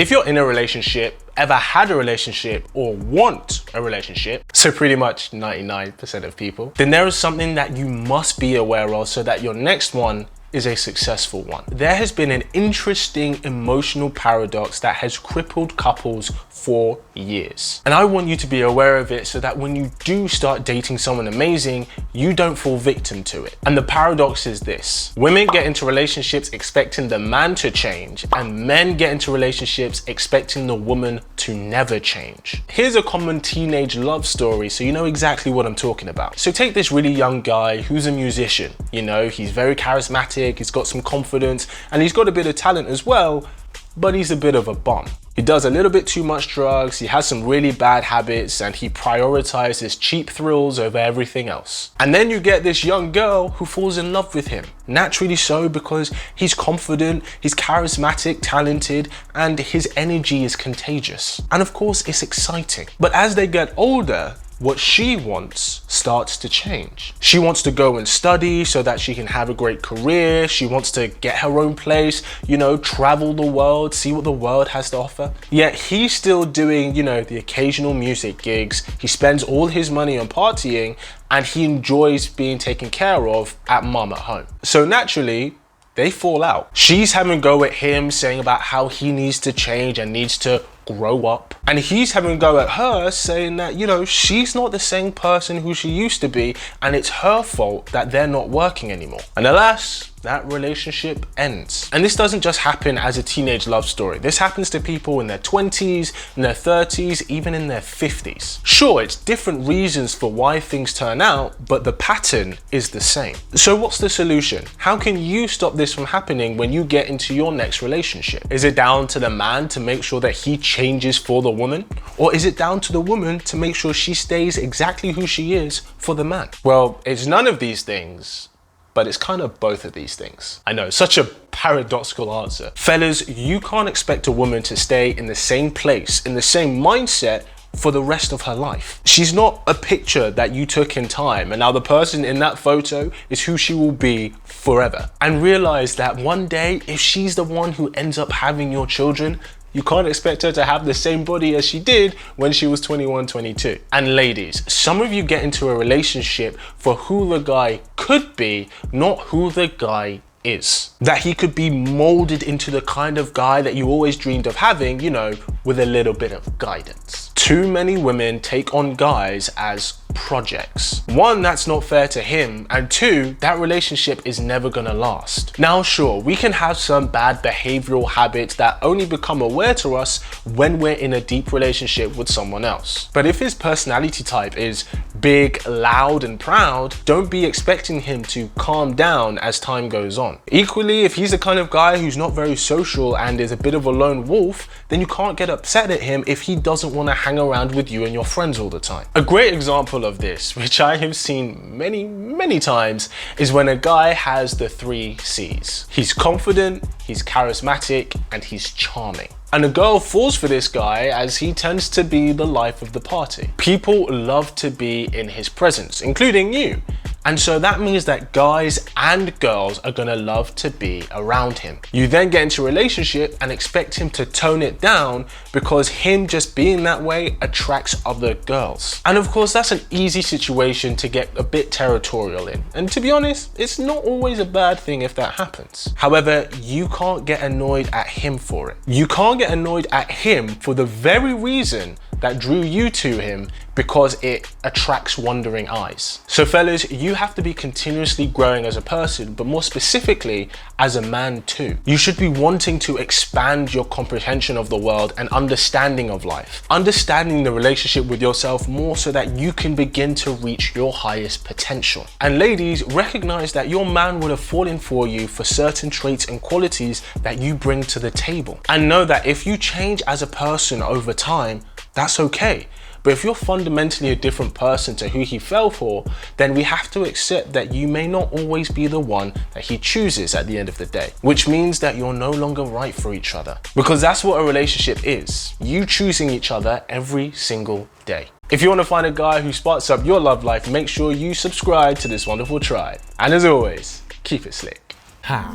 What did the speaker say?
If you're in a relationship, ever had a relationship, or want a relationship, so pretty much 99% of people, then there is something that you must be aware of so that your next one is a successful one. There has been an interesting emotional paradox that has crippled couples for years. And I want you to be aware of it so that when you do start dating someone amazing, you don't fall victim to it. And the paradox is this: women get into relationships expecting the man to change, and men get into relationships expecting the woman to never change. Here's a common teenage love story so you know exactly what I'm talking about. So take this really young guy who's a musician. You know, he's very charismatic, he's got some confidence, and he's got a bit of talent as well, but he's a bit of a bum. He does a little bit too much drugs, he has some really bad habits, and he prioritizes cheap thrills over everything else. And then you get this young girl who falls in love with him. Naturally so, because he's confident, he's charismatic, talented, and his energy is contagious. And of course, it's exciting. But as they get older, what she wants starts to change. She wants to go and study so that she can have a great career. She wants to get her own place, you know, travel the world, see what the world has to offer. Yet he's still doing, you know, the occasional music gigs. He spends all his money on partying, and he enjoys being taken care of at mum at home. So naturally, they fall out. She's having a go at him, saying about how he needs to change and needs to grow up. And he's having a go at her, saying that, you know, she's not the same person who she used to be, and it's her fault that they're not working anymore. And alas, that relationship ends. And this doesn't just happen as a teenage love story. This happens to people in their 20s, in their 30s, even in their 50s. Sure, it's different reasons for why things turn out, but the pattern is the same. So what's the solution? How can you stop this from happening when you get into your next relationship? Is it down to the man to make sure that he changes for the woman? Or is it down to the woman to make sure she stays exactly who she is for the man? Well, it's none of these things, but it's kind of both of these things. I know, such a paradoxical answer. Fellas, you can't expect a woman to stay in the same place, in the same mindset for the rest of her life. She's not a picture that you took in time, and now the person in that photo is who she will be forever. And realize that one day, if she's the one who ends up having your children, you can't expect her to have the same body as she did when she was 21, 22. And ladies, some of you get into a relationship for who the guy could be, not who the guy is. That he could be molded into the kind of guy that you always dreamed of having, you know, with a little bit of guidance. Too many women take on guys as projects. One, that's not fair to him, and two, that relationship is never gonna last. Now sure, we can have some bad behavioral habits that only become aware to us when we're in a deep relationship with someone else. But if his personality type is big, loud, and proud, don't be expecting him to calm down as time goes on. Equally, if he's the kind of guy who's not very social and is a bit of a lone wolf, then you can't get upset at him if he doesn't want to hang around with you and your friends all the time. A great example of this, which I have seen many times, is when a guy has the 3 C's. He's confident, he's charismatic, and he's charming. And a girl falls for this guy as he tends to be the life of the party. People love to be in his presence, including you. And so that means that guys and girls are gonna love to be around him. You then get into a relationship and expect him to tone it down because him just being that way attracts other girls. And of course, that's an easy situation to get a bit territorial in. And to be honest, it's not always a bad thing if that happens. However, you can't get annoyed at him for it. You can't get annoyed at him for the very reason that drew you to him, because it attracts wandering eyes. So fellas, you have to be continuously growing as a person, but more specifically as a man too. You should be wanting to expand your comprehension of the world and understanding of life, understanding the relationship with yourself more so that you can begin to reach your highest potential. And ladies, recognize that your man would have fallen for you for certain traits and qualities that you bring to the table. And know that if you change as a person over time, that's okay. But if you're fundamentally a different person to who he fell for, then we have to accept that you may not always be the one that he chooses at the end of the day, which means that you're no longer right for each other. Because that's what a relationship is. You choosing each other every single day. If you want to find a guy who sparks up your love life, make sure you subscribe to this wonderful tribe. And as always, keep it slick. How?